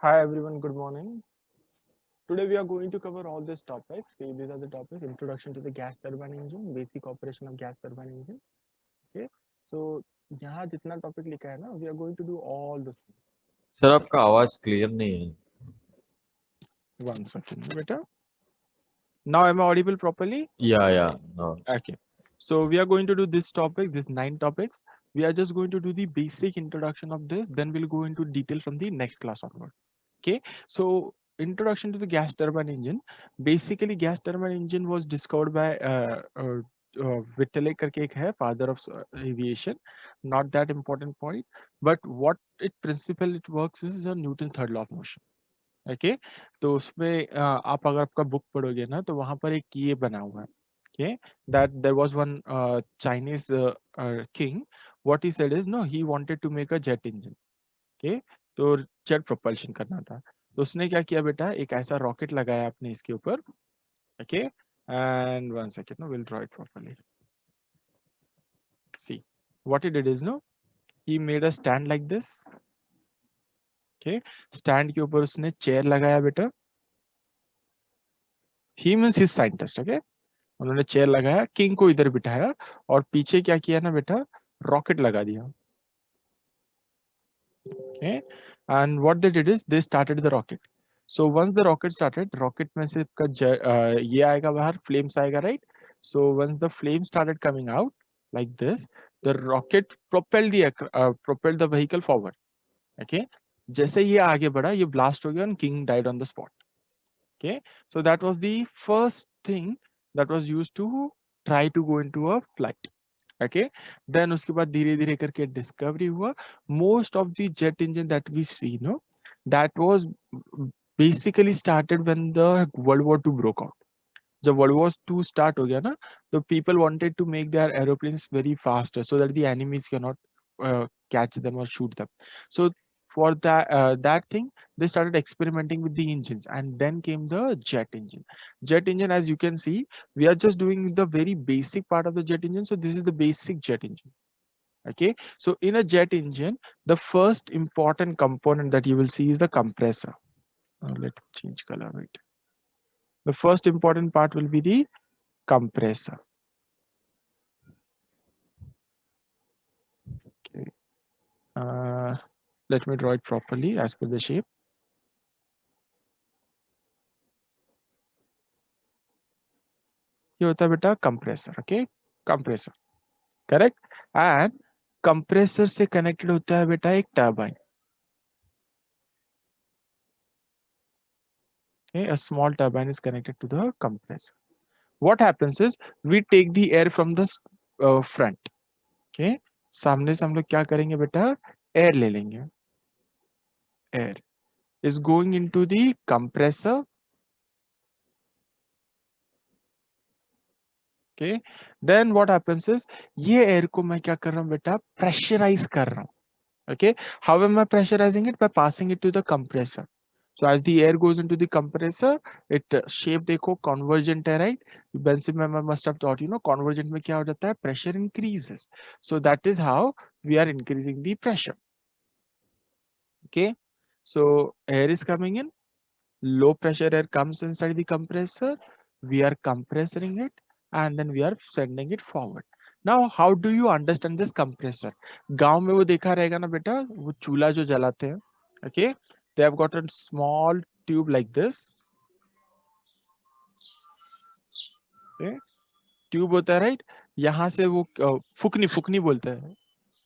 Hi everyone, good morning. Today we are going to cover all these topics. Okay, these are the topics: introduction to the gas turbine engine, basic operation of gas turbine engine. Okay, so यहाँ जितना topic लिखा है ना, we are going to do all those things. Sir आपका आवाज clear नहीं है. One second, बेटा. Now am I audible properly? या no. Okay. So we are going to do this topic, this 9 topics. We are just going to do the basic introduction of this. Then we'll go into detail from the next class onward. Okay. So introduction to the gas turbine engine. Basically, gas turbine engine was discovered by Vitale करके एक है, father of aviation. Not that important point, but what it principle it works is a Newton third law of motion. Okay तो उसमें आप अगर आपका book पढ़ोगे ना तो वहां पर एक ये बना हुआ है okay that there was one Chinese king. What he said is no, he wanted to make a jet engine. okay तो जेट प्रोपल्शन करना था तो उसने क्या किया बेटा, एक ऐसा रॉकेट लगाया अपने इसके ऊपर. Okay and one second, no will draw it properly. See what he did is no, he made a stand like this. okay stand के ऊपर उसने चेयर लगाया बेटा. ही मीन्स हिज साइंटिस्ट. ओके उन्होंने चेयर लगाया, किंग को इधर बिठाया और पीछे क्या किया ना बेटा, रॉकेट लगा दिया. Okay and what they did is they started the rocket. So once the rocket started, rocket में से का ये आएगा बाहर, फ्लेम्स आएगा, right. So once the flame started coming out like this, the rocket propelled the vehicle forward. okay जैसे ये आगे बढ़ा, ये blast हो गया and king died on the spot. okay so that was the first thing that was used to try to go into a flight. okay then उसके बाद धीरे धीरे करके डिस्कवरी हुआ. Most of the jet engine that we see no, that was basically started when the world war 2 broke out. जब world war 2 start हो गया ना, तो people wanted to make their aeroplanes very faster so that the enemies can not catch them or shoot them. So for that thing, they started experimenting with the engines, and then came the jet engine. Jet engine, as you can see, we are just doing the very basic part of the jet engine. So this is the basic jet engine. okay so in a jet engine, the first important component that you will see is the compressor. Let me change color. Wait. The first important part will be the compressor. okay let me draw it properly as per the shape. ये होता है बेटा compressor. Okay compressor, correct. And compressor से connected होता है बेटा एक turbine. okay a small turbine is connected to the compressor. what happens is we take the air from the front. okay सामने से हम लोग क्या करेंगे बेटा, एयर ले लेंगे. Air is going into the compressor. okay then what happens is ये एयर को मैं क्या कर रहा हूँ बेटा, प्रेशराइज कर रहा हूँ. okay how am I pressurizing it? By passing it to the compressor. so as the air goes into the compressor, it shape देखो convergent है, right. Benson must have taught you know convergent में क्या हो जाता है, pressure increases. so that is how we are increasing the pressure. okay so air is coming in, low pressure air comes inside the compressor, we are compressing it, and then we are sending it forward. now how do you understand this compressor? गांव में वो देखा रहेगा ना बेटा, वो चूल्हा जो जलाते हैं. okay they have got a small tube like this. okay tube होता है, राइट. यहाँ से वो फुकनी फुकनी बोलते हैं,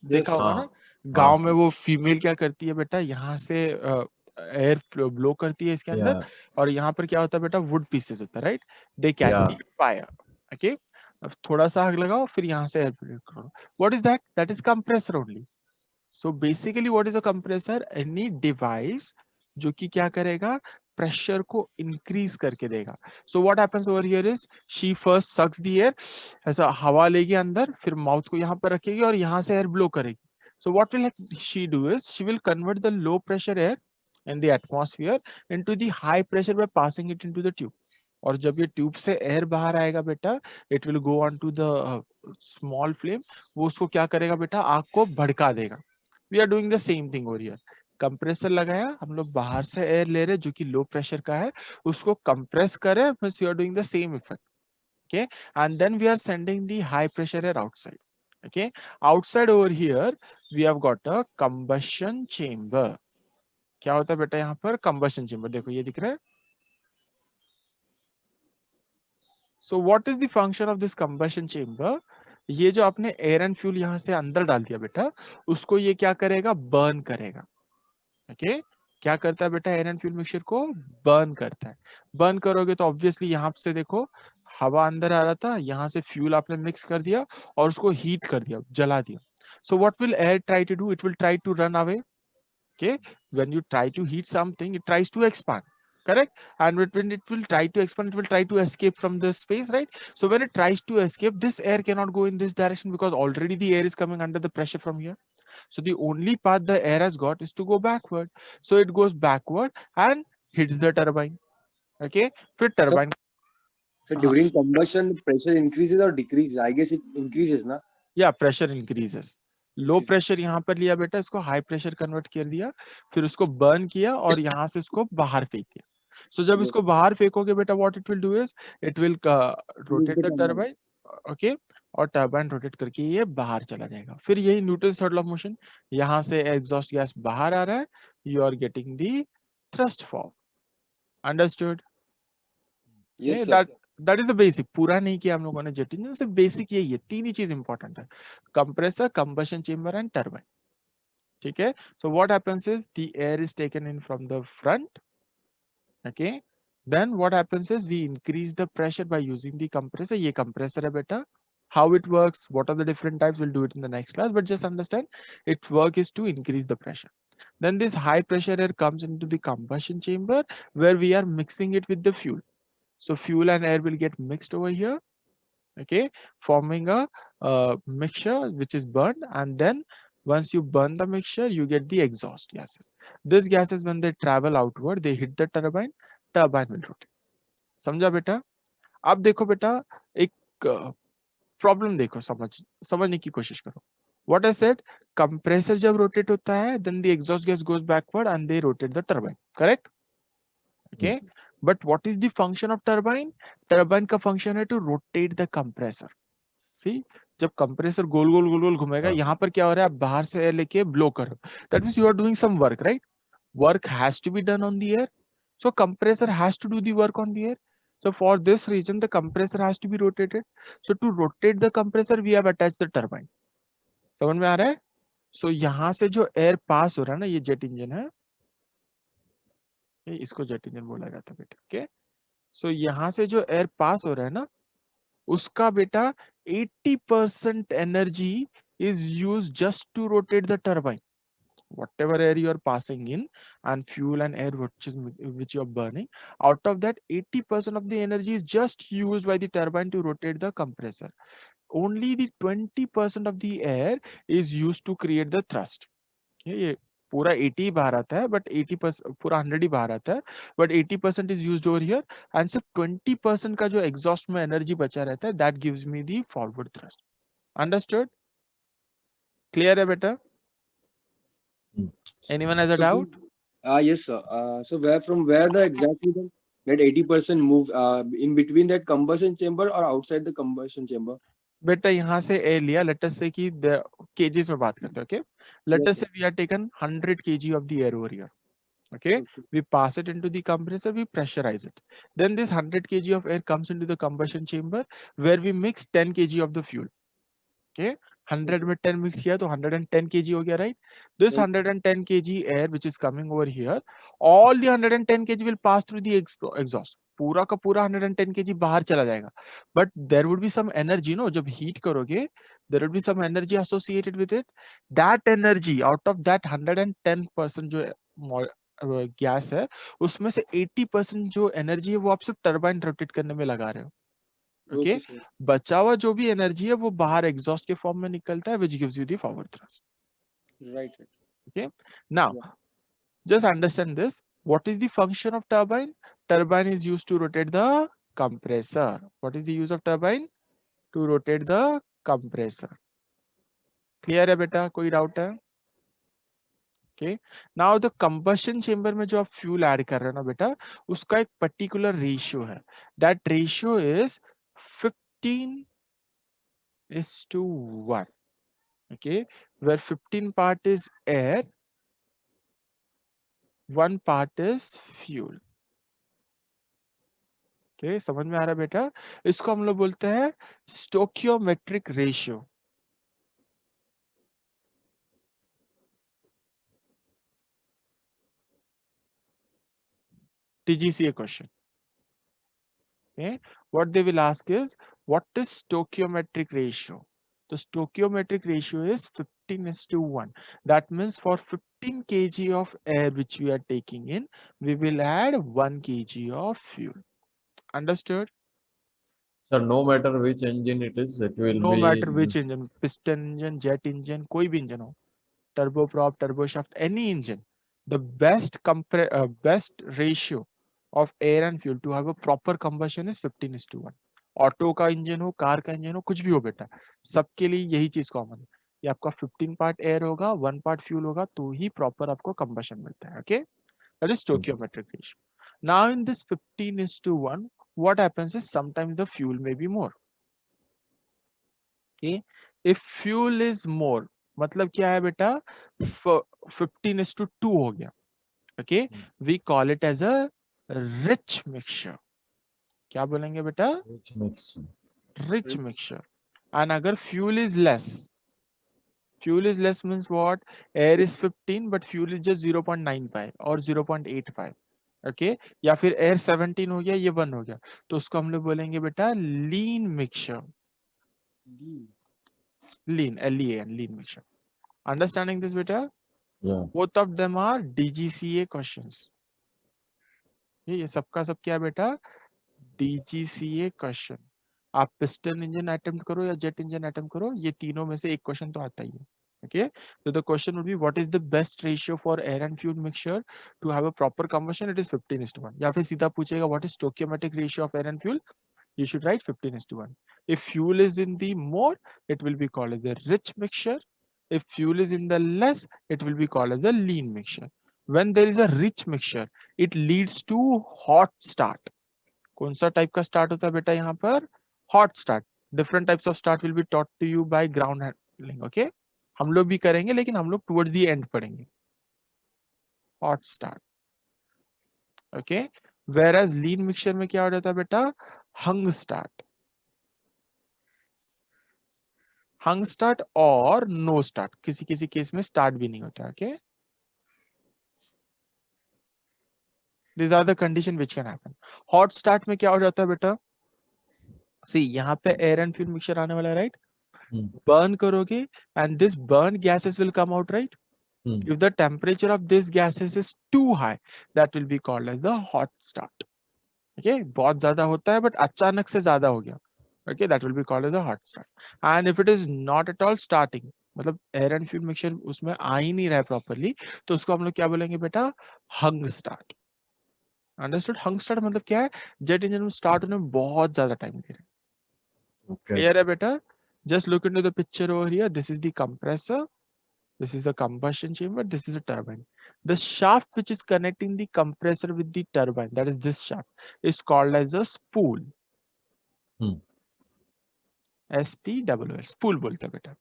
देखा यस. होगा हाँ ना. हाँ गांव में वो फीमेल क्या करती है बेटा, यहाँ से एयर ब्लो करती है इसके या अंदर, और यहाँ पर क्या होता है बेटा, वुड पीसेस होता है, राइट. दे कैच या दी फायर. ओके अब थोड़ा सा आग लगाओ, फिर यहाँ से एयर ब्लो करो. What is that? That is compressor only. So basically what is a compressor? Any device जो कि क्या करेगा, प्रेशर को इंक्रीज करके देगा. So what happens over here is she first sucks the air, ऐसा हवा लेगी अंदर, फिर माउथ को यहाँ पर रखेगी और यहाँ से एयर ब्लो करेगी. so what will she do is she will convert the low pressure air in the atmosphere into the high pressure by passing it into the tube. और जब ये ट्यूब से एयर बाहर आएगा बेटा, it will go on to the small flame. वो उसको क्या करेगा बेटा, आग को भड़का देगा. we are doing the same thing over here. Compressor लगाया, हम लोग बाहर से एयर ले रहे जो कि लो प्रेशर का है, उसको कंप्रेस करे, means you are doing the same effect. Okay, and then we are sending the high pressure air outside. Okay, outside over here we have got a combustion chamber. क्या होता है बेटा यहाँ पर combustion chamber? देखो ये दिख रहा है. So what is the function of this combustion chamber? ये जो आपने एयर एंड फ्यूल यहाँ से अंदर डाल दिया बेटा, उसको ये क्या करेगा? बर्न करेगा. ओके, क्या करता है बेटा? एयर एंड फ्यूल मिक्सचर को बर्न करता है. बर्न करोगे तो ऑब्वियसली यहाँ से देखो हवा अंदर आ रहा था, यहाँ से फ्यूल आपने मिक्स कर दिया और उसको हीट कर दिया, जला दिया. So what will air try to do? It will try to run away. Okay, when you try to heat something, it tries to expand, correct? And when it will try to expand, it will try to escape from the space, right? So when it tries to escape, this air cannot go in this direction because already the air is coming under the pressure from here. So the only path the air has got is to go backward. So it goes backward and hits the turbine. Okay, फिर turbine. So during combustion, pressure increases or decreases? I guess it increases, na? Yeah, pressure increases. Low pressure यहाँ पर लिया बेटा, इसको high pressure convert कर दिया, फिर उसको बर्न किया और यहाँ से इसको बाहर फेंक दिया. सो जब इसको बाहर फेंकोगे बेटा, what it will do is it will rotate the turbine. Okay, और टर्बाइन रोटेट करके ये बाहर चला जाएगा. फिर यही Newton's third law of motion, यहाँ से एग्जॉस्ट गैस बाहर आ रहा है, you are getting the thrust form. Understood? Yes, sir. That is the basic. पूरा नहीं किया हम लोगों ने जेट इंजन, सिर्फ बेसिक यही है. तीन ही चीज इंपॉर्टेंट है, compressor, combustion chamber and turbine. ठीक है. सो what happens is the air is taken in from the front. Okay, then what happens is we increase the pressure by using the compressor. ये compressor है बेटा. How it works, what are the different types, we'll do it in the next class, but just understand its work is to increase the pressure. Then this high pressure air comes into the combustion chamber where we are mixing it with the fuel. So fuel and air will get mixed over here, okay, forming a mixture which is burned, and then once you burn the mixture you get the exhaust gases. These gases when they travel outward they hit the turbine, turbine will rotate. समझा बेटा? अब देखो बेटा एक problem देखो, समझने की कोशिश करो. What I said, compressor जब rotate होता है then the exhaust gas goes backward and they rotate the turbine, correct? Okay, but what is the function of turbine? Turbine का function है to rotate the compressor. See, जब compressor गोल गोल गोल गोल घूमेगा, यहाँ पर क्या हो रहा है? आप बाहर से एयर लेके ब्लो करो, that means you are doing some work, right? Work has to be done on the air, so compressor has to do the work on the air. So for this reason the compressor has to be rotated. So to rotate the compressor we have attached the turbine. समझ में आ रहा है? So यहाँ से जो air pass हो रहा है ना, ये जेट इंजन है, इसको जेट इंजन बोला जाता है बेटा. ओके, सो यहाँ से जो एयर पास हो रहा है ना, उसका बेटा 80% energy is used just to rotate the turbine. Whatever air you are passing in and fuel and air which you are burning, out of that 80% of the energy is just used by the turbine to rotate the compressor. Only the 20% of the air is used to create the thrust. ये पूरा 80 बाहर आता है, but 80% पूरा 100 ही बाहर आता है, but 80% is used over here, and सिर्फ 20% का जो एग्जॉस्ट में एनर्जी बचा रहता है, that gives me the forward thrust. Understood? Clear है बेटा? Anyone has a doubt? Yes, sir. So from where the exactly that 80% move in between that combustion chamber or outside the combustion chamber? बेटा यहाँ से air लिया, let us say कि kgs में बात करते हैं. Okay, let us say we are taken 100 kg of the air over here. Okay, we pass it into the compressor, we pressurize it. Then this 100 kg of air comes into the combustion chamber where we mix 10 kg of the fuel. Okay, 100 में 10 mix किया तो 110 kg हो गया, right? This 110 kg air which is coming over here, all the 110 kg will pass through the exhaust. पूरा का पूरा 110 kg बाहर चला जाएगा. But there would be some energy, no? जब heat करोगे, there would be some energy associated with it. That energy, out of that 110% जो gas है, उसमें से 80% जो एनर्जी है वो आप सिर्फ टर्बाइन रोटेट करने में लगा रहे हो. ओके, बचा हुआ जो भी एनर्जी है वो बाहर एग्जॉस्ट के फॉर्म में निकलता है, which gives you the forward thrust. Right. Okay, now just understand this. What is the function of turbine? Turbine is used to rotate the compressor. What is the use of turbine? To rotate the compressor. Clear है बेटा? कोई doubt है? Okay, now the combustion chamber में जो आप fuel add कर रहे हो ना बेटा, उसका एक पर्टिकुलर रेशियो है, that ratio is 15:1, okay, where 15 part is air, 1 part is fuel. okay, समझ में आ रहा है बेटा? इसको हम लोग बोलते हैं स्टोकियोमेट्रिक ratio. TGCA question. Okay, what they will ask is what is stoichiometric ratio? The stoichiometric ratio is 15:1. That means for 15 kg of air which we are taking in, we will add 1 kg of fuel. Understood? So no matter which engine it is, it will No be. matter which engine, piston engine, jet engine, कोई भी engine हो, turboprop, turboshaft, any engine, the best best ratio of air and fuel to have a proper combustion is 15:1. Auto का engine हो, car का engine हो, कुछ भी हो बेटा, सबके लिए यही चीज कॉमन है. ये आपका 15 पार्ट एयर होगा, 1 पार्ट फ्यूल होगा, तो ही प्रॉपर आपको कंबशन मिलता है. Okay, that is stoichiometric ratio. Now in this 15:1, what happens is sometimes the fuel may be more. Okay, if fuel is more, मतलब क्या है बेटा, 15:2 हो गया. Okay, we call it as a rich mixture. क्या बोलेंगे बेटा? Which makes Rich mixture. And अगर fuel is less, fuel is less means what? Air is 15 but fuel is just 0.95 or 0.85. Okay, या फिर air 17 हो गया, ये 1 हो गया, तो उसको हम लोग बोलेंगे बेटा lean mixture. Lean, L-E-A-N, lean mixture. Understanding this बेटा? yeah. Both of them are DGCA questions. ये सबका सब क्या है बेटा? DGCA question. आप पिस्टन इंजन अटेम्प्ट करो या जेट इंजन अटेम्प्ट करो, ये तीनों में से एक क्वेश्चन तो आता ही है. Okay, so the question would be what is the best ratio for air and fuel mixture to have a proper combustion? It is 15:1. या फिर सीधा पूछेगा what is stoichiometric ratio of air and fuel? You should write 15:1. If fuel is in the more, it will be called as a rich mixture. If fuel is in the less, it will be called as a lean mixture. When there is a rich mixture, it leads to hot start. कौन सा type का start होता है बेटा यहाँ पर? Hot start. Different types of start will be taught to you by ground handling. Okay, हम लोग भी करेंगे लेकिन हम लोग टुवर्ड्स द एंड पढ़ेंगे. Hot start. Okay, whereas lean mixture में क्या हो जाता है बेटा? Hung start. हंग स्टार्ट और नो स्टार्ट. किसी किसी केस में स्टार्ट भी नहीं होता. Okay, these are the condition which can happen. Hot start में क्या हो जाता है बेटा? सी यहाँ पे एयर एंड फ्यूल मिक्सचर आने वाला है, राइट? बर्न करोगे and this burn gases will come out, right? If the temperature of this gases is too high, that will be called as the hot start. Okay, बहुत ज्यादा होता है but अचानक से ज्यादा हो गया. Okay, that will be called as a hot start. And if it is not at all starting, मतलब एयर एंड फ्यूल मिक्सचर उसमें आ ही नहीं रहा है प्रॉपरली, तो उसको हम लोग क्या बोलेंगे बेटा? Hung start. अंडरस्टूड? हंग स्टार्ट मतलब क्या है? जेट इंजन में स्टार्ट होने में बहुत ज्यादा टाइम ले रहा है. Okay. क्लियर है बेटा? Just look into the picture over here. This is the compressor. This is the combustion chamber. This is a turbine. The shaft which is connecting the compressor with the turbine, that is this shaft, is called as a spool. S-P-O-O-L. Spool बोलते हैं बेटा.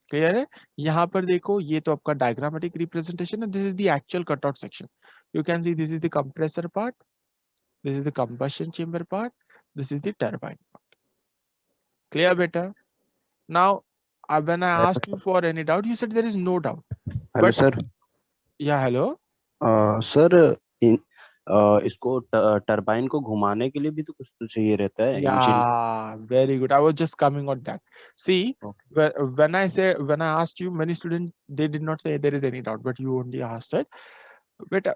Clear है? यहाँ पर देखो, ये तो आपका डायग्रामेटिक रिप्रेजेंटेशन है. This is the actual cutout section. You can see this is the compressor part. This is the combustion chamber part. This is the turbine part. Clear बेटा? Now, when I asked you for any doubt, you said there is no doubt. Hello But- sir. Yeah, hello. Sir इसको turbine को घुमाने के लिए भी तो कुछ तो चाहिए रहता है. Yeah, very good. I was just coming on that. See, Okay. when I asked you, many students, they did not say there is any doubt, but you only asked it. बेटा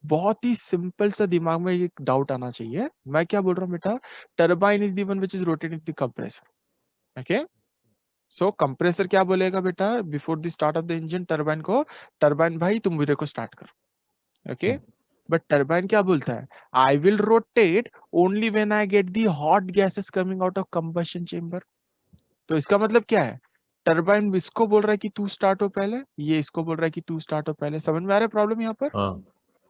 बहुत ही सिंपल सा दिमाग में एक doubt आना चाहिए. मैं क्या बोल रहा हूँ बेटा? Turbine is the one which is rotating the compressor. Okay, so compressor क्या बोलेगा बेटा? Before the start of the engine turbine को, टर्बाइन भाई तुम मेरे को स्टार्ट करो. ओके, बट टर्बाइन क्या बोलता है? I will rotate only when I get the hot gases coming out of combustion chamber. तो इसका मतलब क्या है? टरबाइन इसको बोल रहा है कि तू स्टार्ट हो पहले, ये इसको बोल रहा है कि तू स्टार्ट हो पहले। समझ में आ रहा है प्रॉब्लम यहाँ पर? हाँ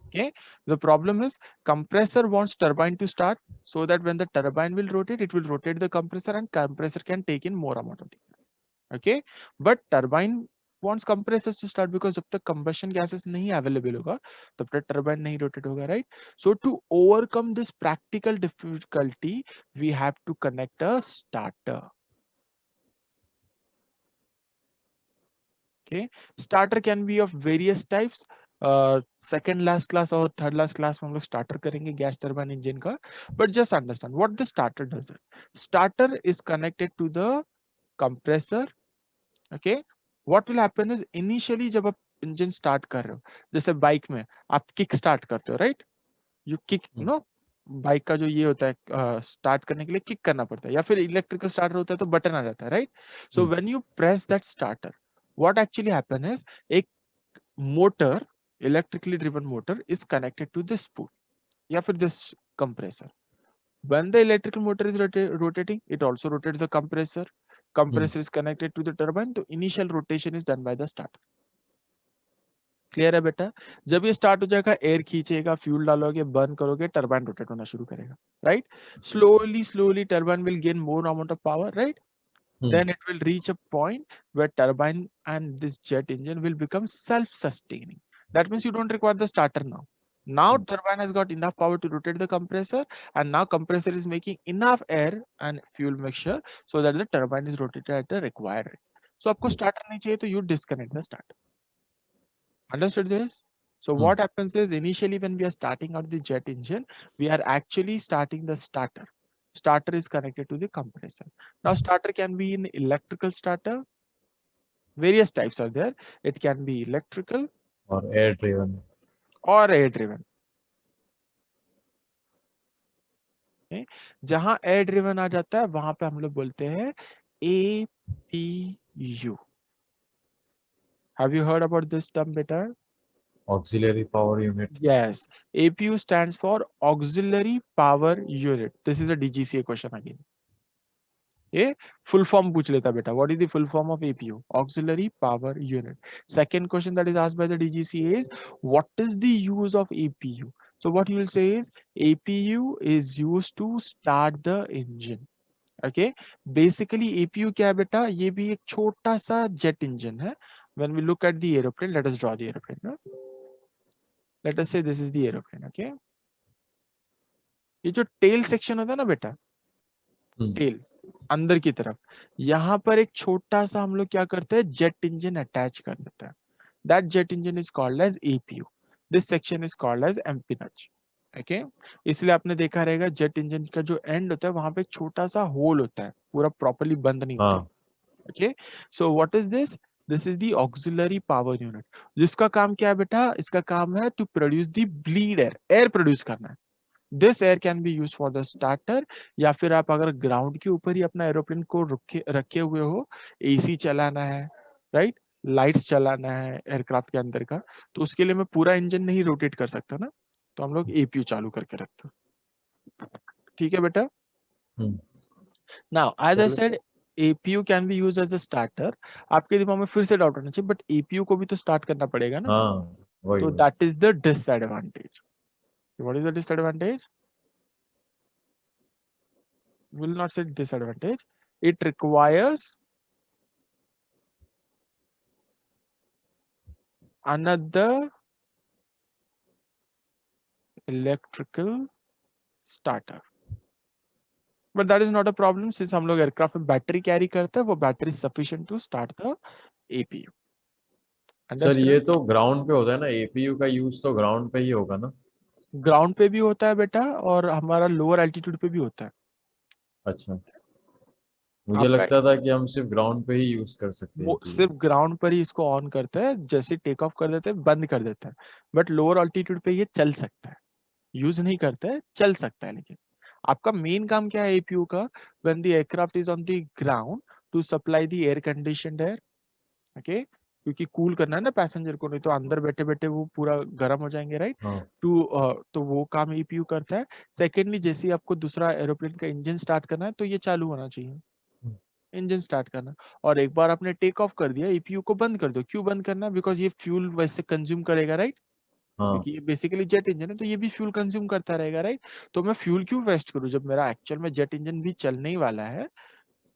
Okay, the problem is compressor wants turbine to start so that when the turbine will rotate, it will rotate the compressor and compressor can take in more amount of the air. Okay, but turbine wants compressors to start because जब तक combustion gases नहीं available होगा तब तक turbine नहीं rotate होगा, right? So to overcome this practical difficulty, we have to connect a starter. Okay, starter can be of various types. Second last class और third last class में हम लोग स्टार्टर करेंगे गैस टर्बाइन इंजन का, but just understand what the starter does. Starter is connected to the compressor. Okay, what will happen is initially जब आप engine start कर रहे हो, जैसे बाइक में आप किक स्टार्ट करते हो, right? You kick, no, bike का जो ये होता है स्टार्ट करने के लिए किक करना पड़ता है, या फिर इलेक्ट्रिकल स्टार्टर होता है तो बटन आ जाता है, right? So when you press that starter, what actually happen is एक motor, electrically driven motor is connected to this spool या फिर this compressor. When the electrical motor is rotating, it also rotates the compressor. Compressor is connected to the turbine, तो initial rotation is done by the starter. Clear है बेटा? जब ये start हो जाएगा, air खींचेगा, फ्यूल डालोगे, बर्न करोगे, टरबाइन रोटेट होना शुरू करेगा, right? Slowly slowly turbine will gain more amount of power, right? Then it will reach a point where turbine and this jet engine will become self-sustaining. That means you don't require the starter now. Now turbine has got enough power to rotate the compressor, and now compressor is making enough air and fuel mixture so that the turbine is rotated at the required rate. So आपको starter नहीं चाहिए तो you disconnect the starter. Understood this? So what happens is initially when we are starting out the jet engine, we are actually starting the starter. Starter is connected to the compressor. Now starter can be in electrical starter. Various types are there. It can be electrical और air driven. or air driven. Okay? जहां air driven आ जाता है वहां पे हम लोग बोलते हैं APU. Have you heard about this term beta? Auxiliary power unit. Yes, APU stands for auxiliary power unit. This is a DGCA question again. ये full form पूछ लेता बेटा. What is the full form of APU? Auxiliary power unit. Second question that is asked by the DGCA is what is the use of APU? So what you will say is APU is used to start the engine. Okay, basically APU क्या है बेटा? ये भी एक छोटा सा jet engine है. When we look at the aeroplane, let us draw the aeroplane. No? Let us say this is the aeroplane. Okay, ये जो tail section होता है ना बेटा, tail अंदर की तरफ, यहाँ पर एक छोटा सा हम लोग क्या करते हैं, जेट इंजन अटैच कर देते हैं. That jet engine is called as APU. This section is called as empennage. Okay, इसलिए आपने देखा रहेगा जेट इंजन का जो एंड होता है वहां पे एक छोटा सा होल होता है, पूरा प्रॉपर्ली बंद नहीं होता. Okay, so what is this? This is the auxiliary power unit. जिसका काम क्या है बेटा? इसका काम है to produce the bleed air, air produce करना है. This air can be use for the starter, या फिर आप अगर ग्राउंड के ऊपर ही अपना एरोप्लेन को रखे हुए हो, एसी चलाना है, राइट, लाइट्स चलाना है एयरक्राफ्ट के अंदर का, तो उसके लिए मैं पूरा इंजन नहीं रोटेट कर सकता ना, तो हम लोग एपीयू चालू करके रखते हैं. ठीक है बेटा? Now as I said APU can be use as a starter. आपके दिमाग में फिर से डाउट होना चाहिए, बट एपीयू को भी तो स्टार्ट करना पड़ेगा ना, तो that is the disadvantage. What is the disadvantage? Will not say disadvantage. It requires another electrical starter. But that is not a problem since हम लोग एयरक्राफ्ट में बैटरी कैरी करते हैं, वो battery sufficient to start the APU. Sir ये तो ground पे होता है ना, एपीयू का यूज तो ग्राउंड पे ही होगा ना? ग्राउंड पे भी होता है बेटा, और हमारा लोअर एल्टीट्यूड पे भी होता है. अच्छा, मुझे लगता था कि हम सिर्फ ग्राउंड पे ही यूज कर सकते हैं. वो सिर्फ ग्राउंड पर ही इसको ऑन करते हैं, जैसे टेक ऑफ कर देते हैं बंद कर देते हैं. बट लोअर ऑल्टीट्यूड पे ये चल सकता है, यूज नहीं करते हैं, चल सकता है. लेकिन आपका मेन काम क्या है एपीयू का? When the aircraft is on the ground to supply the air conditioned air. Okay, क्योंकि कूल करना है ना पैसेंजर को, नहीं तो अंदर बैठे बैठे वो पूरा गर्म हो जाएंगे, राइट? तो वो काम एपीयू करता है. सेकेंडली, जैसे आपको दूसरा एरोप्लेन का इंजन स्टार्ट करना है तो ये चालू होना चाहिए. इंजन स्टार्ट करना। और एक बार आपने टेक ऑफ कर दिया, एपीयू को बंद कर दो। क्यों बंद करना? बिकॉज ये फ्यूल वैसे कंज्यूम करेगा, राइट? हाँ क्योंकि ये बेसिकली जेट इंजन है, तो ये भी फ्यूल कंज्यूम करता रहेगा, राइट? तो मैं फ्यूल क्यों वेस्ट करूं जब मेरा एक्चुअल में जेट इंजन भी चलने ही वाला है।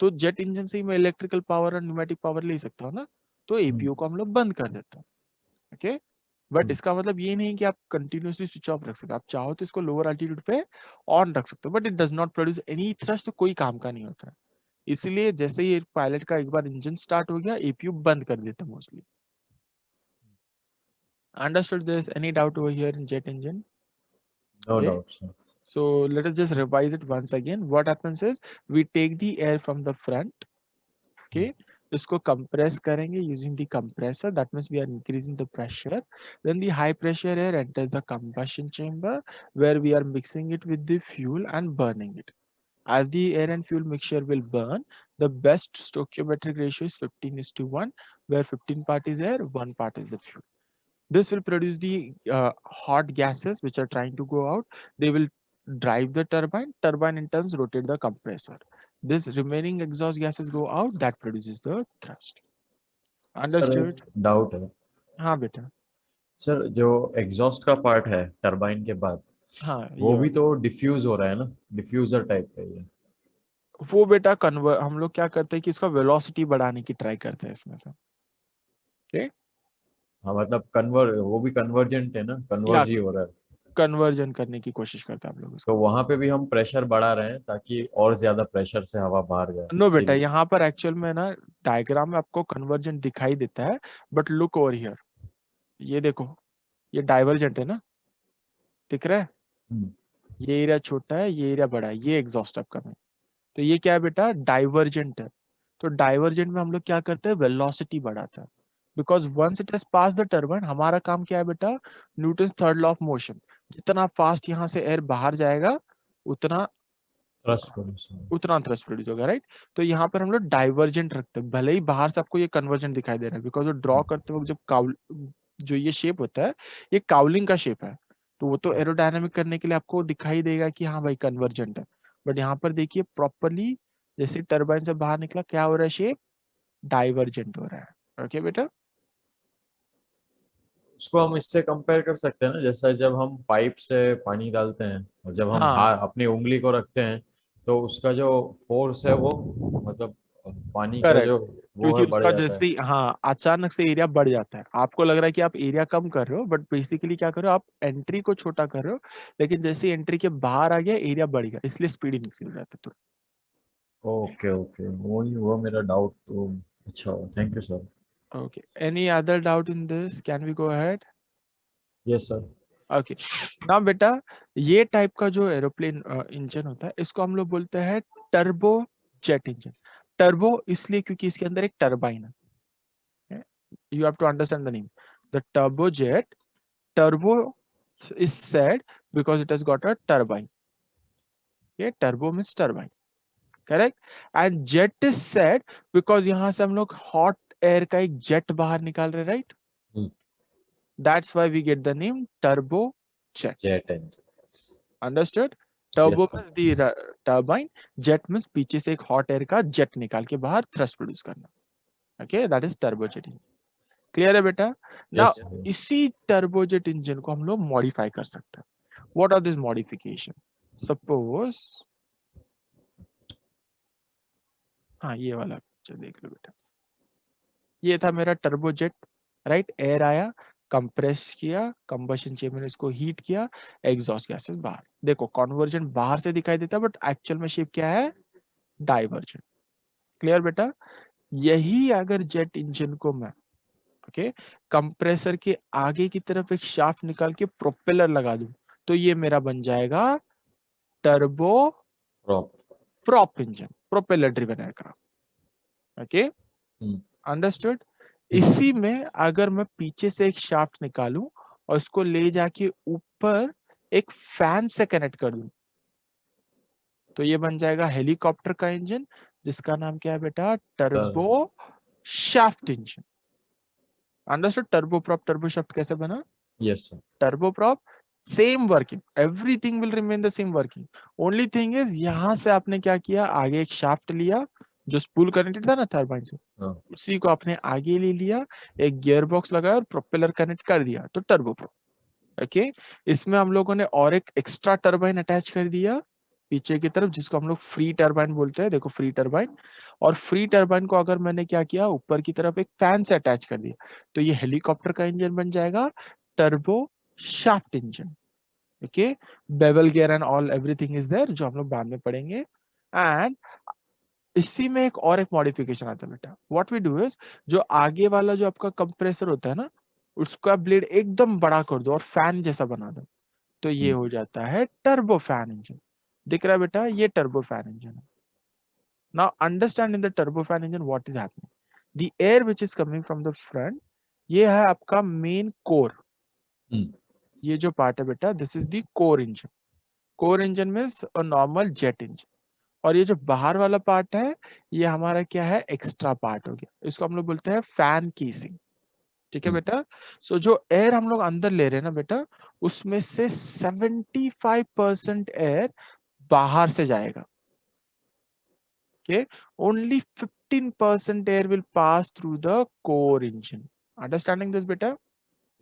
तो जेट इंजन से ही मैं इलेक्ट्रिकल पावर और न्यूमेटिक पावर ले सकता हूँ ना। तो एपीयू को हम लोग बंद कर देते हैं। ओके, बट इसका मतलब ये नहीं कि आप कंटिन्यूअसली स्विच ऑफ रख सकते हो। आप चाहो तो इसको लोअर एल्टीट्यूड पे ऑन रख सकते हो, but it does not produce any thrust, तो कोई काम का नहीं होता है। इसलिए जैसे ही पायलट का एक बार इंजन स्टार्ट हो गया, एपीयू बंद कर देते हैं mostly. Understood? There's any doubt over here in jet engine? No Okay. Doubt sir. So let us just revise it once again. What happens is we take the air from the front. Okay. इसको compress करेंगे using the compressor. That means we are increasing the pressure. Then the high pressure air enters the combustion chamber where we are mixing it with the fuel and burning it. As the air and fuel mixture will burn, the best stoichiometric ratio is 15:1, where 15 part is air, 1 part is the fuel. This will produce the hot gases which are trying to go out. They will drive the turbine. Turbine in turn rotate the compressor. This remaining exhaust gases go out. That produces the thrust. Sir Understood? एक doubt है हाँ बेटा, sir, जो exhaust का part है turbine के बाद, हाँ वो ये भी तो डिफ्यूज हो रहा है ना, डिफ्यूजर टाइप का ये। वो बेटा कन्वर्ट हम लोग क्या करते हैं कि इसका वेलोसिटी बढ़ाने की ट्राई करते हैं इसमें से। Okay? हाँ मतलब वो भी कन्वर्जेंट है ना, या कन्वर्ज ही हो रहा है। कन्वर्जन करने की कोशिश करते हैं आप लोग तो इसको। वहां पे भी हम प्रेशर बढ़ा रहे हैं ताकि और ज्यादा प्रेशर से हवा बाहर जाए, नो बेटा, इसीलिए। यहाँ पर एक्चुअल में ना डायग्राम में आपको कन्वर्जन दिखाई देता है, बट लुक ओवर हियर, ये देखो, ये डाइवर्जेंट है ना, दिख रहा है? हम्म, ये एरिया छोटा है, ये एरिया बड़ा है, ये एग्जॉस्ट आपका में। तो ये क्या है बेटा? डाइवर्जेंट है। तो डाइवर्जेंट में हम लोग क्या करते हैं? वेलोसिटी बढ़ाता है। Because once it has pass the turbine, हमारा काम क्या है बेटा? Newton third law of motion, जितना फास्ट यहाँ से एयर बाहर जाएगा उतना थ्रस्ट प्रोड्यूस। उतना थ्रस्ट प्रोड्यूस होगा, राइट? तो यहाँ पर हम लोग डाइवर्जेंट रखते हैं, भले ही बाहर से आपको ये कन्वर्जेंट दिखाई दे रहा है, बिकॉज वो ड्रॉ करते वक्त जब काउल जो ये शेप होता है, ये काउलिंग का शेप है, तो वो तो एरोडायनामिक करने के लिए आपको दिखाई देगा कि हाँ भाई कन्वर्जेंट है। बट यहाँ पर देखिए प्रॉपरली, जैसे टर्बाइन से बाहर निकला, क्या हो रहा है? शेप डाइवर्जेंट हो रहा है। ओके बेटा, उसको हम इससे कंपेयर कर सकते हैं ना, जैसा जब हम पाइप से पानी डालते हैं और जब हम हाँ अपनी उंगली को रखते हैं, तो उसका जो फोर्स है वो, मतलब पानी का करेक्ट, जो वो क्योंकि है बढ़ उसका जाता है। जैसे ही हाँ अचानक से एरिया बढ़ जाता है, आपको लग रहा है कि आप एरिया कम कर रहे हो, बट बेसिकली क्या कर रहे हो? आप एंट्री को छोटा कर रहे हो, लेकिन जैसे एंट्री के बाहर आ गया एरिया बढ़ गया, इसलिए स्पीड इंक्रीज हो जाता है। ओके ओके, वही हुआ मेरा डाउट तो। अच्छा, thank you sir. Okay. Any other doubt in this? Can we go ahead? Yes sir. Okay. Now बेटा, ये टाइप का जो एरोप्लेन इंजन होता है, इसको हम लोग बोलते हैं टर्बो जेट इंजन। टर्बो इसलिए क्योंकि इसके अंदर एक टर्बाइन है। You have to understand the name. The turbojet, turbo is said because it has got a turbine. Okay, turbo means turbine, correct? And jet is said because यहाँ से हम लोग hot air का एक jet बाहर निकाल रहे, right? That's why we get the name turbojet. Jet engine. Understood? Turbo yes sir. means the turbine, jet means पीछे से एक hot air का jet निकाल के बाहर thrust produce करना. Okay, that is turbojet engine. Clear है बेटा? Now yes sir. इसी turbojet engine को हम लोग modify कर सकते हैं. What are these modification? Suppose हाँ ये वाला पिक्चर देख लो बेटा, ये था मेरा टर्बोजेट, राइट? एयर आया, कंप्रेस किया, कंबशन चेंबर ने इसको हीट किया, एग्जॉस्ट गैसेस बाहर। देखो कन्वर्जन बाहर से दिखाई देता है, बट एक्चुअल में शेप क्या है? डाइवर्जन। क्लियर बेटा? यही अगर जेट इंजन को मैं ओके कंप्रेसर के आगे की तरफ एक शाफ्ट निकाल के प्रोपेलर लगा दूं, तो ये मेरा बन जाएगा turbo prop. Prop engine, propeller driven aircraft. Okay, understood? इसी में अगर मैं पीछे से एक शाफ्ट निकालूं और इसको ले जाके ऊपर एक फैन से कनेक्ट कर दूं, तो ये बन जाएगा हेलीकॉप्टर का इंजन, जिसका नाम क्या है बेटा? Turbo shaft engine. Understood? Turbo prop turbo shaft कैसे बना? Yes sir. Turbo prop same working, everything will remain the same working, only thing is यहां से आपने क्या किया? आगे एक शाफ्ट लिया, जो स्पूल कनेक्टेड था ना टरबाइन से, हाँ। उसी को आपने आगे ले लिया, एक गियर बॉक्स लगाया और प्रोपेलर कनेक्ट कर दिया, तो टर्बोप्रॉप। ओके, इसमें हम लोगों ने और एक एक्स्ट्रा टरबाइन अटैच कर दिया पीछे की तरफ, जिसको हम लोग फ्री टरबाइन बोलते हैं। देखो फ्री टरबाइन, और फ्री टरबाइन को अगर मैंने क्या किया, ऊपर की तरफ एक फैन से अटैच कर दिया, तो ये हेलीकॉप्टर का इंजन बन जाएगा turbo shaft engine. Okay, bevel gear and all everything is there, जो हम लोग बाद में पढ़ेंगे। एंड इसी में एक मॉडिफिकेशन आता है बेटा, व्हाट वी डू इज, जो आगे वाला जो आपका कंप्रेसर होता है ना, उसका ब्लेड एकदम बड़ा कर दो और फैन जैसा बना दो, तो ये हो जाता है टर्बो फैन इंजन। दिख रहा है बेटा, ये टर्बो फैन इंजन है। Now understand in the turbo fan engine what is happening, the air which is coming from the front, ये है आपका मेन कोर। ये जो पार्ट है बेटा, this is the core engine. Core engine means a normal jet engine. और ये जो बाहर वाला पार्ट है, ये हमारा क्या है, एक्स्ट्रा पार्ट हो गया, इसको हम लोग बोलते हैं फैन केसिंग। ठीक है बेटा, सो जो एयर हम लोग अंदर ले रहे हैं ना बेटा, उसमें से 75% एयर बाहर से जाएगा। okay, only 15% air will pass through the core engine. Understanding this बेटा?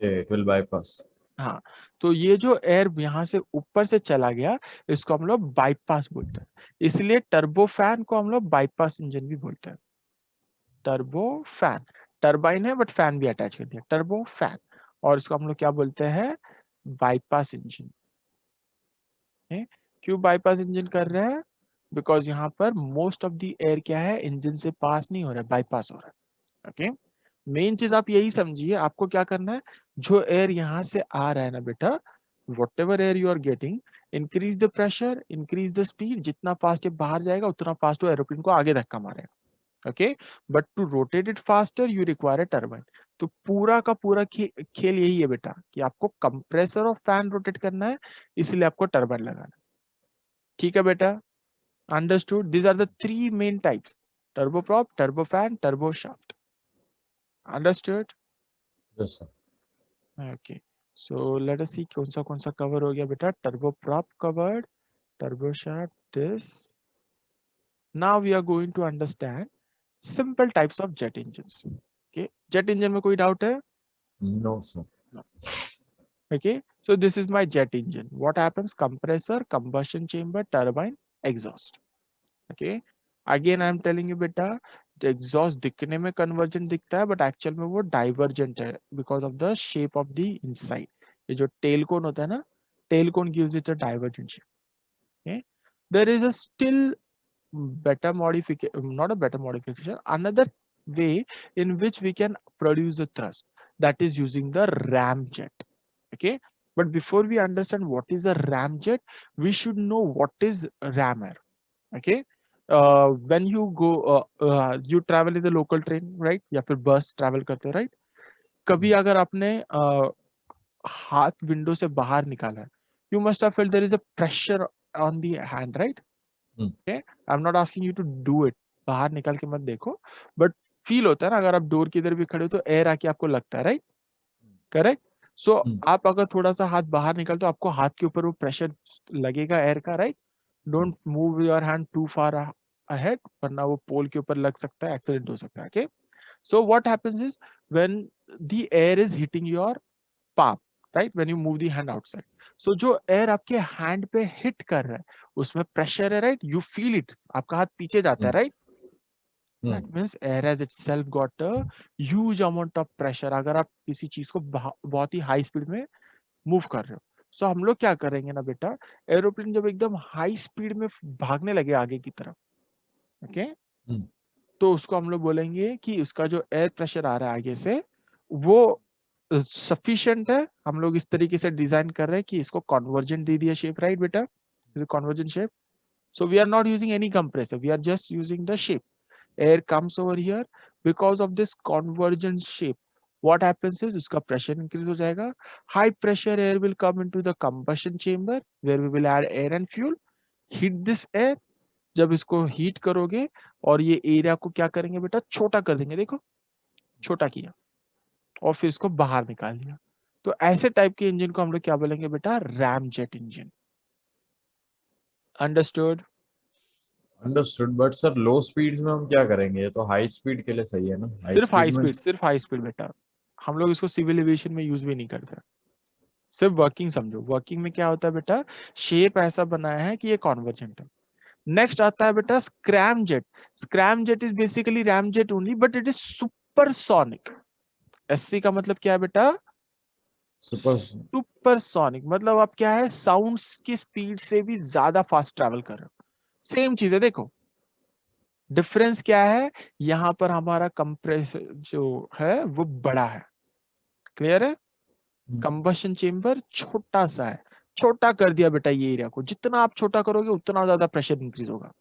Yeah, it will bypass. हाँ, तो ये जो एयर यहाँ से ऊपर से चला गया, इसको हम लोग बाईपास बोलते हैं। इसलिए टर्बो फैन को हम लोग बाईपास इंजन भी बोलते हैं। टर्बो फैन, टर्बाइन है बट फैन भी अटैच कर दिया, टर्बो फैन। और इसको हम लोग क्या बोलते हैं, बाईपास इंजन। क्यों बाईपास इंजन कर रहे हैं, बिकॉज यहाँ पर मोस्ट ऑफ द एयर क्या है, इंजन से पास नहीं हो रहा है, बाईपास हो रहा है। ओके, मेन चीज आप यही समझिए, आपको क्या करना है, जो एयर यहाँ से आ रहा है ना बेटा, whatever air you are getting, increase the pressure, increase the speed, जितना फास्ट ये बाहर जाएगा उतना फास्ट वो एरोप्लेन को आगे धक्का मारेगा। Okay, but to rotate it faster you require a turbine. तो पूरा का पूरा खेल यही है बेटा, कि आपको कंप्रेसर और फैन रोटेट करना है, इसलिए आपको टर्बाइन लगाना है। ठीक है बेटा, understood? These are the three main types: turboprop, turbofan, turboshaft. Understood? Yes, sir. Okay, so let us see कौन सा cover हो गया बेटा, turboprop covered, turboshaft this. Now we are going to understand simple types of jet engines. Okay, jet engine में कोई doubt है? No, sir. No. Okay, so this is my jet engine. What happens? Compressor, combustion chamber, turbine, exhaust. Okay, again I am telling you बेटा, exhaust दिखने में convergent दिखता है, but actual में वो डाइवर्जेंट है, because of the shape of the inside. ये जो टेल कोन होता है ना, tail cone gives it a divergent shape. okay, there is a still better modification, not a better modification, another way in which we can produce the thrust, that is using the ramjet. Okay, but before we understand what is a ramjet, we should know what is ram air. Okay, when you go you travel in the local train, right, या फिर बस travel करते हो, right? कभी अगर आपने हाथ window से बाहर निकाला है, you must have felt there is a pressure on the hand, right? Okay, I'm not asking you to do it, बाहर निकाल के मत देखो, बट फील होता है ना, अगर आप डोर के इधर भी खड़े हो तो एयर आके आपको लगता है, राइट? करेक्ट। सो आप अगर थोड़ा सा हाथ बाहर निकाल तो आपको हाथ के ऊपर वो प्रेशर लगेगा एयर का, right? Don't move your hand too far ahead, वरना वो पोल के ऊपर लग सकता है, एक्सीडेंट हो सकता है। Okay, so what happens is when the air is hitting your palm, right, when you move the hand outside, so जो एयर आपके हैंड पे हिट कर रहा है उसमें प्रेशर है, राइट? यू फील इट, आपका हाथ पीछे जाता है, right? That means air has itself got a huge amount of pressure अगर आप किसी चीज को बहुत ही हाई स्पीड में मूव कर रहे हो। सो हम लोग क्या करेंगे ना बेटा, एरोप्लेन जब एकदम हाई स्पीड में भागने लगे आगे की तरफ, ओके, तो उसको हम लोग बोलेंगे कि उसका जो एयर प्रेशर आ रहा है आगे से वो सफिशिएंट है। हम लोग इस तरीके से डिजाइन कर रहे हैं कि इसको कन्वर्जेंट दे दिया शेप, राइट बेटा? Convergent shape. So we are not using any compressor, we are just using the shape. Air comes over here, because of this convergent shape what happens is उसका pressure increase हो जाएगा, high pressure air will come into the combustion chamber where we will add air and fuel, heat this air। जब इसको heat करोगे और ये area को क्या करेंगे बेटा, छोटा कर देंगे, देखो छोटा किया और फिर इसको बाहर निकाल दिया। तो ऐसे टाइप के इंजन को हम लोग क्या बोलेंगे बेटा, RAM jet engine. Understood? Understood, but sir low speeds में हम क्या करेंगे? ये तो हाई स्पीड के लिए सही है ना? सिर्फ हाई में स्पीड, सिर्फ हाई स्पीड बेटा, हम लोग इसको सिविल एविएशन में यूज भी नहीं करते। सिर्फ वर्किंग समझो, वर्किंग में क्या होता है बेटा, शेप ऐसा बनाया है कि ये कॉन्वर्जेंट है। नेक्स्ट आता है बेटा scrum jet. Scrum jet is basically RAM jet only but it is supersonic. SC का मतलब क्या है बेटा, सुपर। सुपरसोनिक, मतलब आप क्या है, साउंड की स्पीड से भी ज्यादा फास्ट ट्रैवल कर रहे हो। सेम चीज है, देखो डिफरेंस क्या है, यहां पर हमारा कंप्रेसर जो है वो बड़ा है, क्लियर है, कंबशन चेंबर छोटा सा है। छोटा कर दिया बेटा ये एरिया को, जितना आप छोटा करोगे उतना ज्यादा प्रेशर इंक्रीज होगा,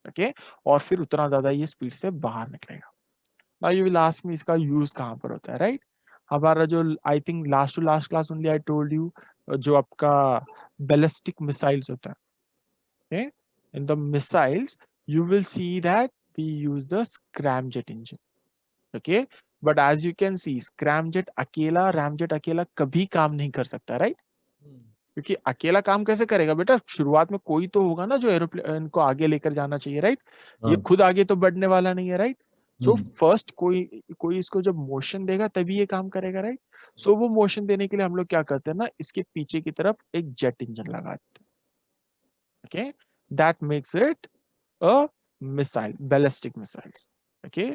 ओके, और फिर उतना ज्यादा ये स्पीड से बाहर निकलेगा। Now you will ask me इसका यूज कहां पर होता है, राइट? हमारा जो I think last to last class only I told you, जो आपका बैलिस्टिक मिसाइल्स होता है, okay? In the missiles you will see that we use the scramjet engine, okay? But as you can see scramjet अकेला, ramjet अकेला कभी काम नहीं कर सकता, राइट? क्योंकि अकेला काम कैसे करेगा बेटा, शुरुआत में कोई तो होगा ना जो एरोप्लेन को आगे लेकर जाना चाहिए, राइट? ये खुद आगे तो बढ़ने वाला नहीं है, राइट? सो फर्स्ट कोई कोई इसको जब मोशन देगा तभी ये काम करेगा, राइट? सो वो मोशन देने के लिए हम लोग क्या करते हैं ना, इसके पीछे की तरफ एक जेट इंजन लगाते हैं, okay? That makes it a missile, ballistic missiles, okay?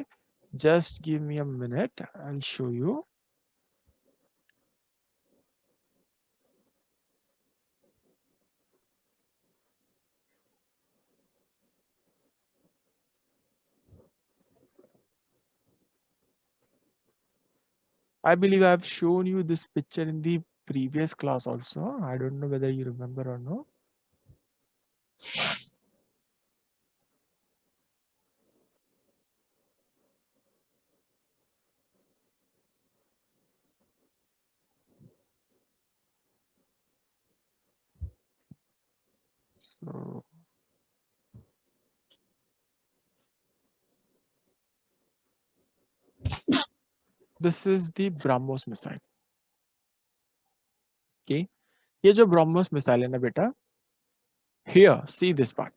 Just give me a minute, I'll show you. I believe I've shown you this picture in the previous class also. I don't know whether you remember or no. So this is the BrahMos missile, okay? ये जो BrahMos missile है ना बेटा, here see this part.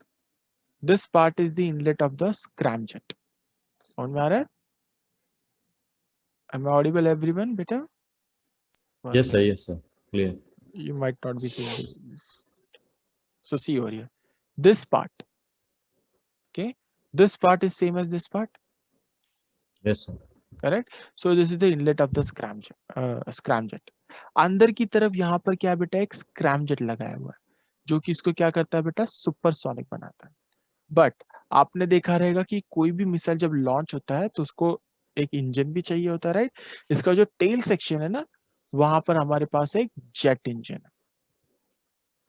This part is the inlet of the scramjet. समझ में आ रहा है? Am I audible everyone बेटा? yes sir, yes sir, clear. You might not be seeing this. So see over here, this part, okay? This part is same as this part, Yes sir. correct? So this is the inlet of the scramjet. अंदर की तरफ यहाँ पर क्या है बेटा, एक scramjet लगाया हुआ है जो कि इसको क्या करता है बेटा, सुपरसोनिक बनाता है। बट आपने देखा रहेगा कि कोई भी मिसाइल जब लॉन्च होता है तो उसको एक इंजन भी चाहिए होता है, राइट? इसका जो टेल सेक्शन है ना, वहां पर हमारे पास एक जेट इंजन है,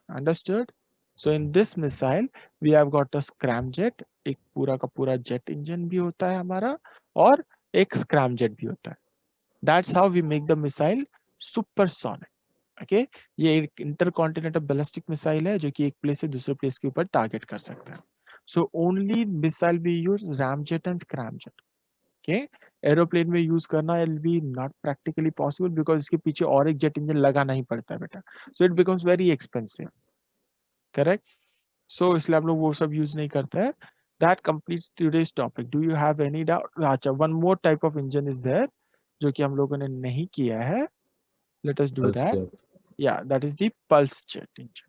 understood? So in this missile we have got a scramjet, एक पूरा का पूरा जेट इंजन भी होता है हमारा और एक स्क्रैमजेट भी होता है। That's how we make the missile supersonic, okay? ये एक इंटरकॉन्टिनेंटल बैलिस्टिक मिसाइल है जो कि एक प्लेस से दूसरे प्लेस के ऊपर टारगेट कर सकता है। So only missile we use ramjet and scramjet, okay? Aeroplane में यूज करना will be not practically possible because इसके पीछे और एक जेट इंजन लगाना ही पड़ता है बेटा, so it becomes very expensive, correct? So इसलिए आप लोग वो सब यूज नहीं करते हैं। That completes today's topic. Do you have any doubt? अच्छा, one more type of engine is there जो कि हम लोगों ने नहीं किया है, let us do Pulse that. jet. Yeah, that is the pulse jet engine.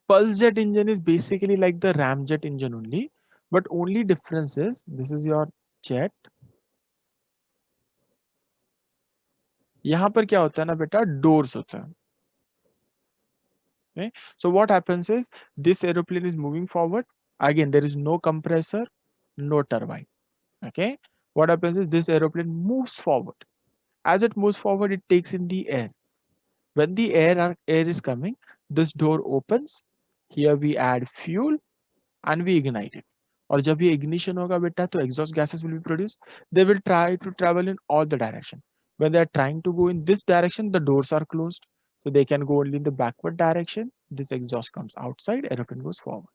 Pulse jet engine is basically like the ramjet engine only, but only difference is this is your jet. यहाँ पर क्या होता है ना बेटा, doors होता है, okay? So what happens is this aeroplane is moving forward. Again, there is no compressor, no turbine, okay? What happens is this aeroplane moves forward. As it moves forward, it takes in the air. When the air is coming, this door opens. Here we add fuel and we ignite it. और जब ये ignition होगा बेटा तो exhaust gases will be produced. They will try to travel in all the direction. When they are trying to go in this direction, the doors are closed, so they can go only in the backward direction. This exhaust comes outside, aeroplane goes forward.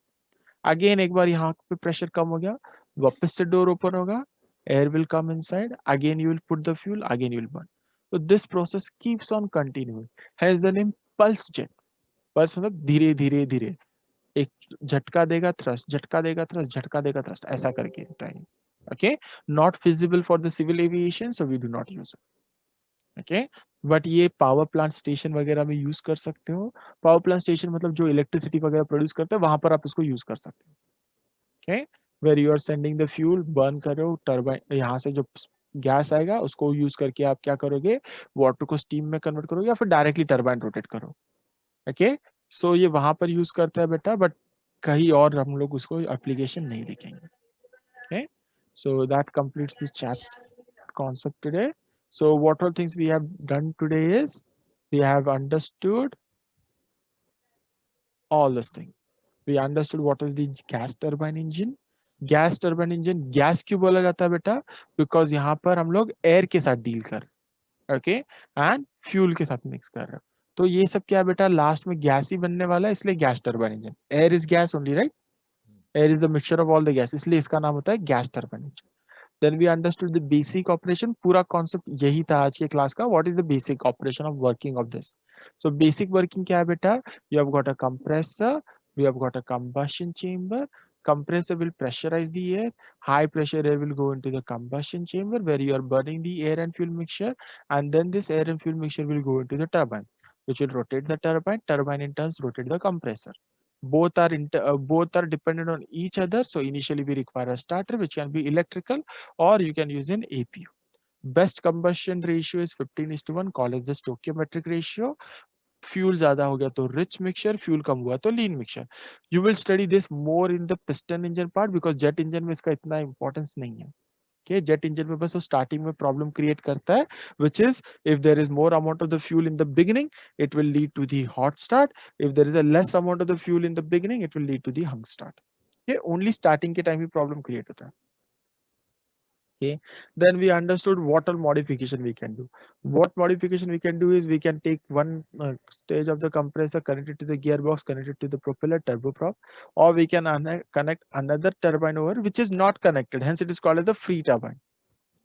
Again एक बार यहाँ पे pressure कम हो गया, वापस से door open होगा, air will come inside. Again you will put the fuel, again you will burn. So this process keeps on continuing. Hence the name pulse jet. Pulse मतलब धीरे धीरे धीरे, एक झटका देगा थ्रस्ट, झटका देगा थ्रस्ट, झटका देगा थ्रस्ट, ऐसा करके होता है। Okay, not feasible for the civil aviation, so we do not use it. Okay, but ये पावर प्लांट स्टेशन वगैरह में यूज कर सकते हो। पावर प्लांट स्टेशन मतलब जो इलेक्ट्रिसिटी वगैरह प्रोड्यूस करते हैं, वहां पर आप इसको यूज कर सकते हो। Okay, where you are sending the fuel, burn कर रहे हो, टर्बाइन यहाँ से जो गैस आएगा उसको यूज करके आप क्या करोगे, वाटर को स्टीम में कन्वर्ट करोगे या फिर डायरेक्टली टर्बाइन रोटेट करो। ओके, सो ये वहां पर यूज करते हैं बेटा, बट कहीं और हम लोग उसको एप्लीकेशन नहीं देखेंगे। Okay, so that completes this chapter concept today. So what all things we have done today is we have understood all this thing. We understood what is the gas turbine engine. Gas turbine engine gas क्यों बोला जाता है बेटा, because यहाँ पर हम लोग air के साथ डील कर, ओके, एंड फ्यूल के साथ मिक्स कर रहे हो। तो ये सब क्या है बेटा, लास्ट में गैस ही बनने वाला है, इसलिए gas turbine engine. Air is gas only, right? Air is the mixture of all the gas, इसलिए इसका नाम होता है gas turbine engine. Then we understood the basic operation. पूरा concept यही था आज के क्लास का. What is the basic operation of working of this? So basic working क्या है बेटा? You have got a compressor. We have got a combustion chamber. Compressor will pressurize the air. High pressure air will go into the combustion chamber where you are burning the air and fuel mixture, and then this air and fuel mixture will go into the turbine, which will rotate the turbine. Turbine in turns rotate the compressor. Both are dependent on each other. So initially we require a starter which can be electrical or you can use an APU. Best combustion ratio is 15:1, called as the stoichiometric ratio. Fuel ज़्यादा हो गया तो rich mixture, fuel कम हुआ तो lean mixture. You will study this more in the piston engine part because jet engine में इसका इतना importance नहीं है. Okay, jet engine में बस वो starting में problem create करता है, which is if there is more amount of the fuel in the beginning, it will lead to the hot start. If there is a less amount of the fuel in the beginning, it will lead to the hung start. Okay, only starting के time ही problem create होता है. Okay, then we understood what all modification we can do. What modification we can do is we can take one stage of the compressor, connect it to the gearbox, connect it to the propeller turboprop, or we can connect another turbine over which is not connected, hence it is called as the free turbine.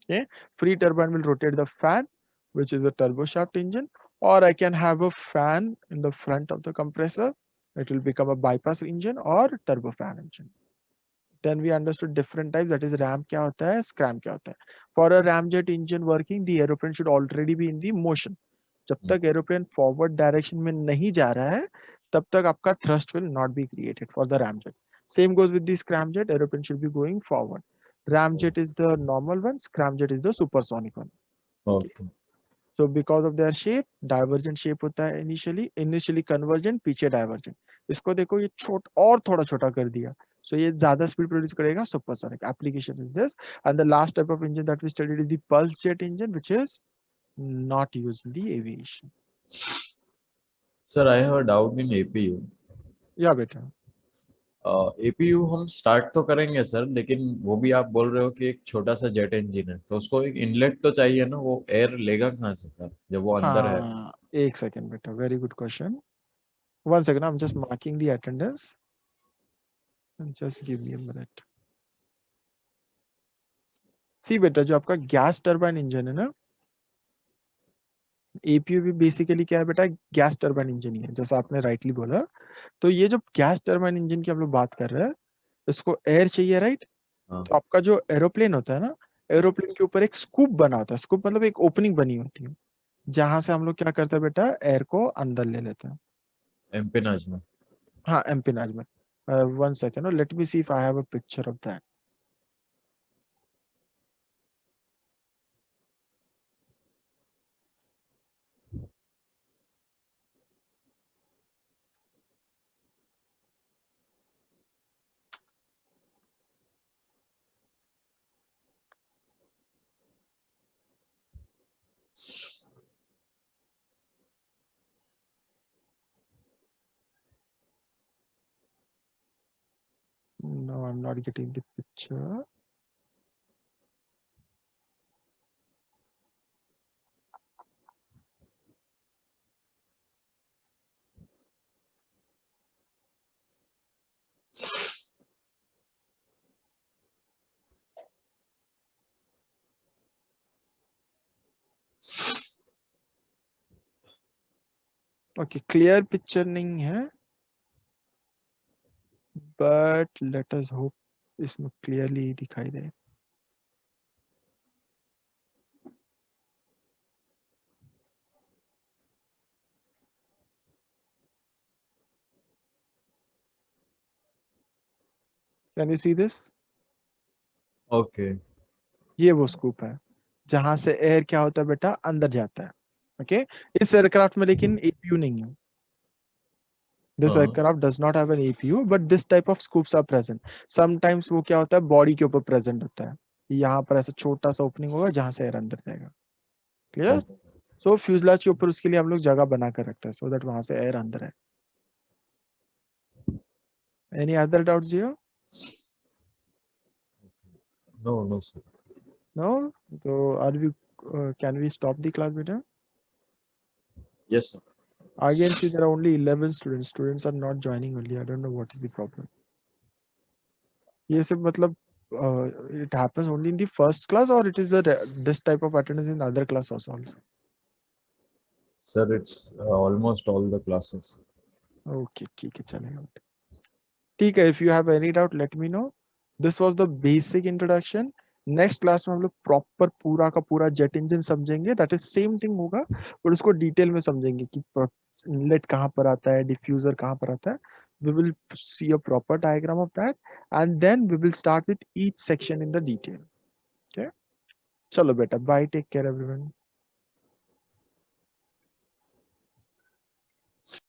Okay, free turbine will rotate the fan, which is a turbo shaft engine, or I can have a fan in the front of the compressor, it will become a bypass engine or turbofan engine. Then we understood different types, that is ram क्या होता है, scram क्या होता है. For a ramjet engine working, the aeroplane should already be in the motion. जब तक aeroplane forward direction में नहीं जा रहा है, तब तक आपका thrust will not be created for the ramjet. Same goes with the scramjet, aeroplane should be going forward. Ramjet is the normal one, scramjet is the supersonic one. Okay. So because of their shape, divergent shape होता है initially convergent, पीछे divergent. इसको देखो ये और थोड़ा छोटा कर दिया. So ये ज़्यादा speed produce करेगा, supersonic. Application is this. And the last type of engine that we studied is the pulse jet engine, which is not used in the aviation. Sir, I have a doubt in APU. Yeah, बेटा. APU हम start तो करेंगे sir, लेकिन वो भी आप बोल रहे हो कि एक छोटा सा जेट इंजन है, तो उसको एक इनलेट तो चाहिए ना, वो एयर लेगा कहाँ से सर जब वो अंदर है? हाँ, एक सेकंड बेटा, very good question. One second, I'm just marking the attendance. And just give me a minute. See बेटा, जो आपका गैस टर्बाइन इंजन है ना, एपीयू भी बेसिकली क्या है बेटा, गैस टर्बाइन इंजन ही है, जैसा आपने राइटली बोला. तो ये जो गैस टर्बाइन इंजन की हम लोग बात कर रहे हैं, इसको एयर चाहिए, राइट? हाँ. तो आपका जो एरोप्लेन होता है ना, एरोप्लेन के ऊपर एक स्कूप बना होता है. स्कूप मतलब एक ओपनिंग बनी होती है, जहां से हम लोग क्या करते हैं बेटा, एयर को अंदर ले लेते हैं. एम्पेनाज में. हाँ, एम्पिनाज में. 1 second, लेट मी सी इफ आई हैव अ पिक्चर ऑफ दैट. No, I'm not getting the picture. Okay clear picture नहीं है, बट लेट अस होप इसमें क्लियरली दिखाई दे। Can you see this? Okay ये वो स्कूप है जहां से एयर क्या होता है बेटा, अंदर जाता है। ओके इस एयरक्राफ्ट में लेकिन एपीयू नहीं है। This हाँ aircraft does not have an APU, but this type of scoops are present. Sometimes वो क्या होता है, बॉडी के ऊपर प्रेजेंट होता है। यहाँ पर ऐसा छोटा सा ओपनिंग होगा जहां से एयर अंदर जाएगा। क्लियर? ओके सो फ्यूजलाज के ऊपर उसके लिए हम लोग जगह बना कर रखते हैं, सो दैट वहां से एयर अंदर है। Any other doubts here? No no sir No? So are we can we stop the class beta? Yes sir I can see there are only 11 students. Students are not joining only. I don't know what is the problem. ये सब मतलब it happens only in the first class or it is this type of attendance in other class also? Sir it's almost all the classes Okay, ठीक है चलेगा। ठीक है, if you have any doubt let me know. This was the basic introduction. Next class में हम लोग proper पूरा का पूरा जेट इंजन समझेंगे। दैट इज सेम थिंग होगा पर उसको डिटेल में समझेंगे कि इनलेट कहाँ पर आता है, डिफ्यूजर कहाँ पर आता है। We will see a proper diagram of that and then we will start with each section in the detail. Okay, चलो बेटा, bye, take care everyone.